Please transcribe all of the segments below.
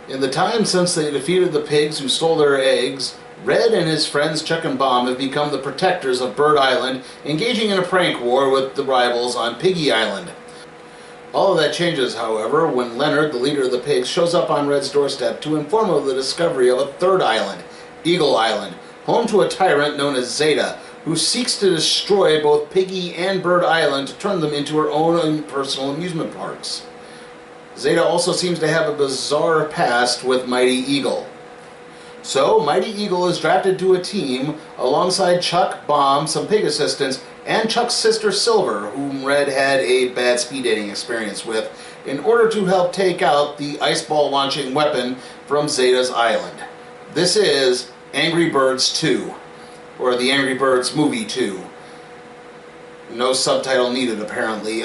In the time since they defeated the pigs who stole their eggs, Red and his friends Chuck and Bomb have become the protectors of Bird Island, engaging in a prank war with the rivals on Piggy Island. All of that changes, however, when Leonard, the leader of the pigs, shows up on Red's doorstep to inform of the discovery of a third island, Eagle Island, home to a tyrant known as Zeta, who seeks to destroy both Piggy and Bird Island to turn them into her own personal amusement parks. Zeta also seems to have a bizarre past with Mighty Eagle. So, Mighty Eagle is drafted to a team alongside Chuck, Bomb, some pig assistants, and Chuck's sister Silver, whom Red had a bad speed dating experience with, in order to help take out the ice ball launching weapon from Zeta's island. This is Angry Birds 2, or the Angry Birds Movie 2. No subtitle needed, apparently.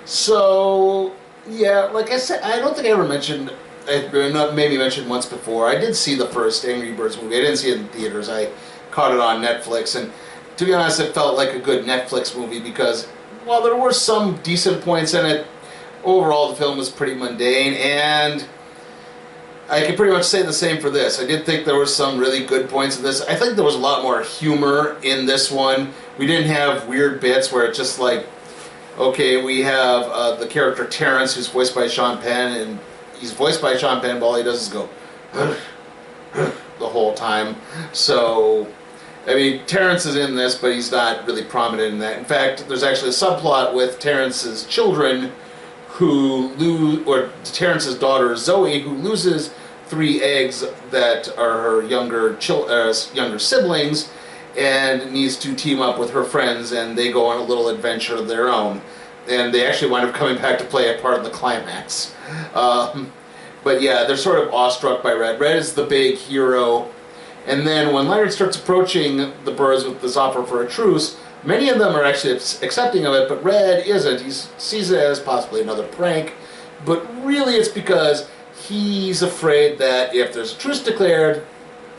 So, yeah, like I said, I don't think I ever mentioned, maybe mentioned once before, I did see the first Angry Birds movie. I didn't see it in theaters. I caught it on Netflix, and to be honest, it felt like a good Netflix movie because, while there were some decent points in it, overall the film was pretty mundane, and I can pretty much say the same for this. I did think there were some really good points in this. I think there was a lot more humor in this one. We didn't have weird bits where it's just like, okay, we have the character Terrence, who's voiced by Sean Penn, and he's voiced by Sean Penn, but all he does is go the whole time. So, I mean, Terrence is in this, but he's not really prominent in that. In fact, there's actually a subplot with Terrence's children or Terrence's daughter Zoe, who loses 3 eggs that are her younger siblings, and needs to team up with her friends, and they go on a little adventure of their own. And they actually wind up coming back to play a part in the climax. But yeah, they're sort of awestruck by Red. Red is the big hero. And then when Leonard starts approaching the birds with this offer for a truce, many of them are actually accepting of it, but Red isn't. He sees it as possibly another prank. But really it's because he's afraid that if there's a truce declared,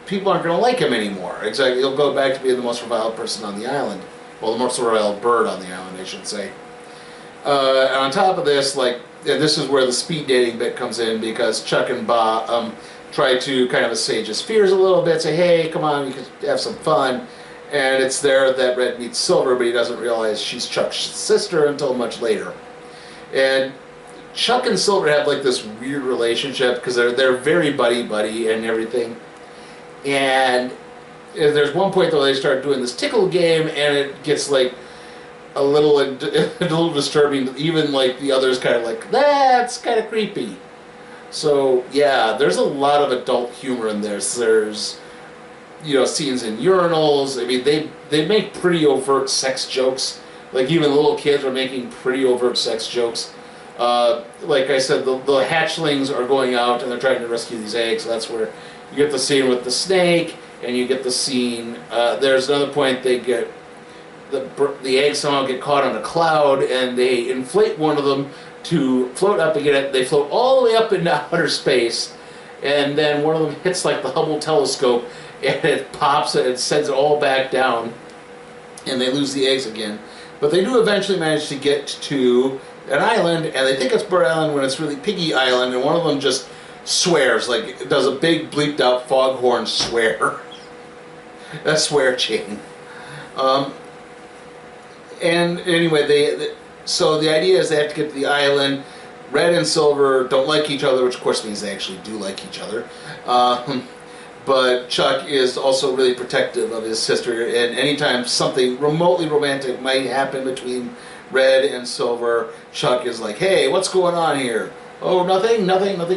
people aren't going to like him anymore. Exactly, he'll go back to being the most reviled person on the island. Well, the most reviled bird on the island, I should say. And on top of this, this is where the speed dating bit comes in, because Chuck and Ba try to kind of assuage his fears a little bit, say, hey, come on, we could have some fun. And it's there that Red meets Silver, but he doesn't realize she's Chuck's sister until much later. And Chuck and Silver have like this weird relationship because they're very buddy-buddy and everything. And there's one point though they start doing this tickle game, and it gets like a little disturbing. Even like the others kind of like, that's kind of creepy. So yeah, there's a lot of adult humor in this. There's, you know, scenes in urinals. I mean, they make pretty overt sex jokes. Like even little kids are making pretty overt sex jokes. Like I said, the hatchlings are going out and they're trying to rescue these eggs. So that's where you get the scene with the snake, and you get the scene. There's another point they get the eggs somehow get caught on a cloud, and they inflate one of them to float up again. They float all the way up into outer space, and then one of them hits like the Hubble telescope, and it pops and it sends it all back down, and they lose the eggs again. But they do eventually manage to get to an island, and they think it's Bird Island when it's really Piggy Island, and one of them just swears, like it does a big bleeped out foghorn swear. A swear chain. And anyway, so the idea is they have to get to the island. Red and Silver don't like each other, which of course means they actually do like each other. But Chuck is also really protective of his sister, and anytime something remotely romantic might happen between Red and Silver, Chuck is like, hey, what's going on here? Oh, nothing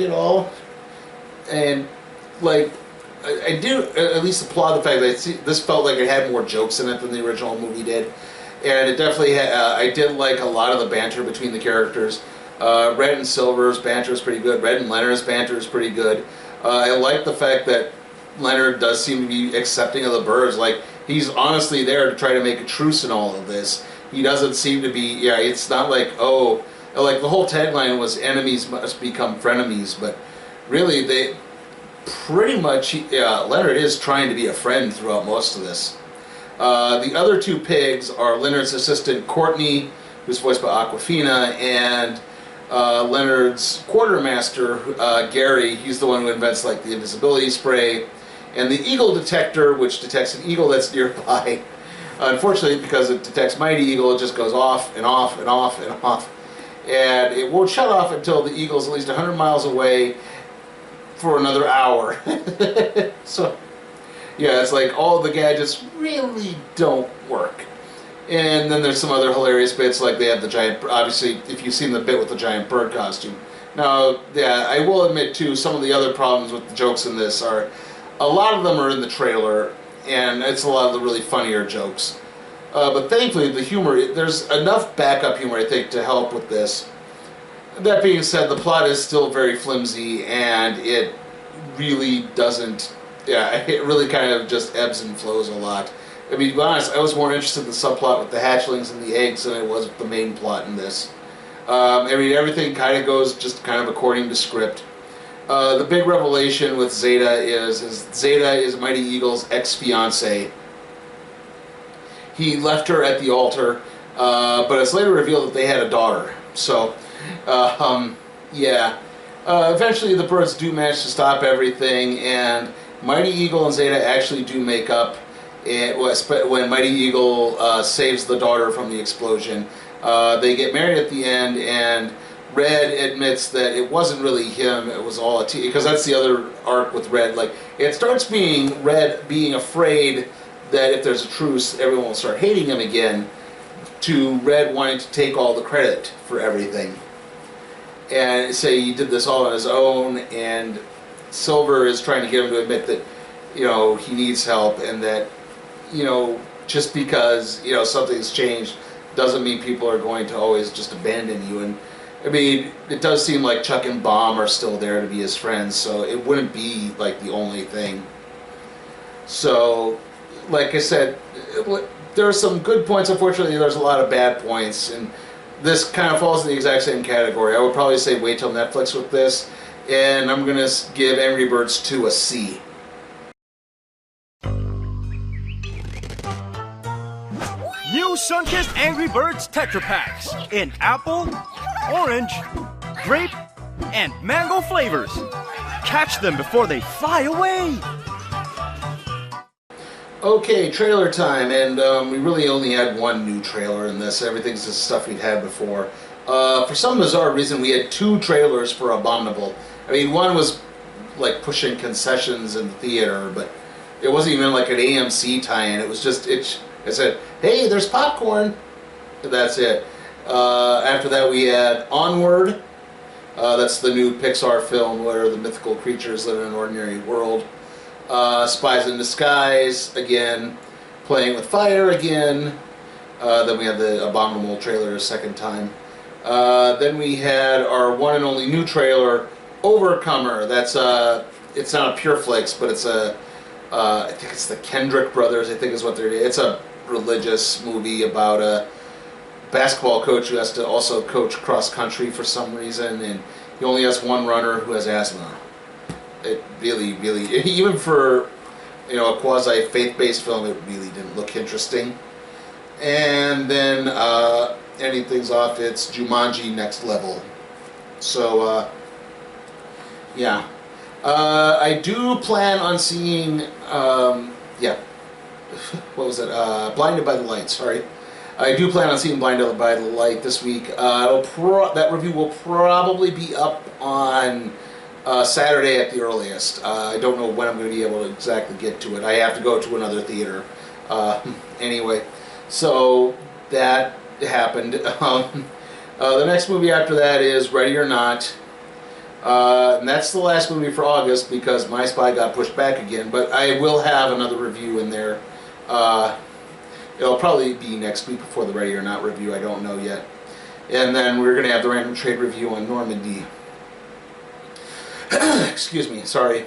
at all. And like, I do at least applaud the fact that this felt like it had more jokes in it than the original movie did. And it definitely had, I did like a lot of the banter between the characters. Red and Silver's banter is pretty good. Red and Leonard's banter is pretty good. I like the fact that Leonard does seem to be accepting of the birds. Like, he's honestly there to try to make a truce in all of this. He doesn't seem to be, yeah, it's not like, oh, like the whole tagline was enemies must become frenemies, but really they pretty much, Leonard is trying to be a friend throughout most of this. The other 2 pigs are Leonard's assistant Courtney, who's voiced by Aquafina, and Leonard's quartermaster, Gary, he's the one who invents like the invisibility spray, and the eagle detector, which detects an eagle that's nearby. Unfortunately, because it detects mighty eagle, it just goes off and off and off and off, and it won't shut off until the eagle's at least 100 miles away for another hour. So, yeah, it's like all the gadgets really don't work. And then there's some other hilarious bits, like they have the giant, obviously, if you've seen the bit with the giant bird costume. Now, yeah, I will admit, too, some of the other problems with the jokes in this are, a lot of them are in the trailer, and it's a lot of the really funnier jokes. But thankfully, the humor, there's enough backup humor, I think, to help with this. That being said, the plot is still very flimsy, and it really doesn't, yeah, it really kind of just ebbs and flows a lot. I mean, to be honest, I was more interested in the subplot with the hatchlings and the eggs than I was with the main plot in this. I mean, everything kind of goes just kind of according to script. The big revelation with Zeta is Zeta is Mighty Eagle's ex-fiancé. He left her at the altar, but it's later revealed that they had a daughter. So, yeah. Eventually the birds do manage to stop everything, and Mighty Eagle and Zeta actually do make up. When Mighty Eagle saves the daughter from the explosion. They get married at the end, and Red admits that it wasn't really him, it was all a team, because that's the other arc with Red. Like, it starts being Red being afraid that if there's a truce, everyone will start hating him again, to Red wanting to take all the credit for everything. And say he did this all on his own, and Silver is trying to get him to admit that, you know, he needs help, and that, you know, just because, you know, something's changed doesn't mean people are going to always just abandon you. And I mean, it does seem like Chuck and Bomb are still there to be his friends, so it wouldn't be like the only thing. So, like I said, there are some good points. Unfortunately, there's a lot of bad points, and this kind of falls in the exact same category. I would probably say wait till Netflix with this, and I'm going to give Angry Birds 2 a C. New Sunkist Angry Birds Tetra Packs in apple, orange, grape, and mango flavors. Catch them before they fly away. Okay, trailer time, and we really only had one new trailer in this. Everything's the stuff we'd had before. For some bizarre reason, we had two trailers for Abominable. I mean, one was like pushing concessions in the theater, but it wasn't even like an AMC tie-in. It was just, it said, hey, there's popcorn. That's it. After that, we had Onward. That's the new Pixar film where the mythical creatures live in an ordinary world. Spies in Disguise, again. Playing with Fire, again. Then we had the Abominable trailer a second time. Then we had our one and only new trailer, Overcomer. That's it's not a Pure Flix, but it's a I think it's the Kendrick brothers, I think is what they're doing. It's a religious movie about a basketball coach who has to also coach cross country for some reason, and he only has one runner who has asthma. It really, even for, you know, a quasi faith-based film, it really didn't look interesting. And then ending things off, it's Jumanji Next Level. So yeah. I do plan on seeing, yeah, what was it, Blinded by the Light, sorry. I do plan on seeing Blinded by the Light this week. That review will probably be up on Saturday at the earliest. I don't know when I'm going to be able to exactly get to it. I have to go to another theater. Anyway, so that happened. The next movie after that is Ready or Not. And that's the last movie for August because My Spy got pushed back again, but I will have another review in there. It'll probably be next week before the Ready or Not review, I don't know yet. And then we're going to have the Random Trade review on Normandy. Excuse me, sorry.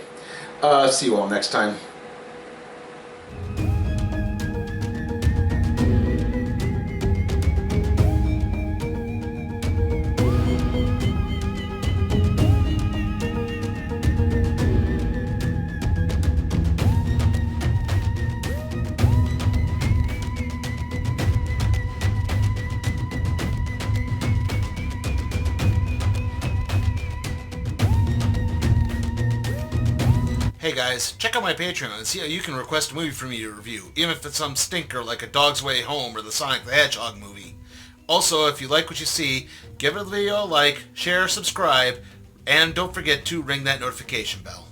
See you all next time. Hey guys, check out my Patreon and see how you can request a movie for me to review, even if it's some stinker like A Dog's Way Home or the Sonic the Hedgehog movie. Also, if you like what you see, give the video a like, share, subscribe, and don't forget to ring that notification bell.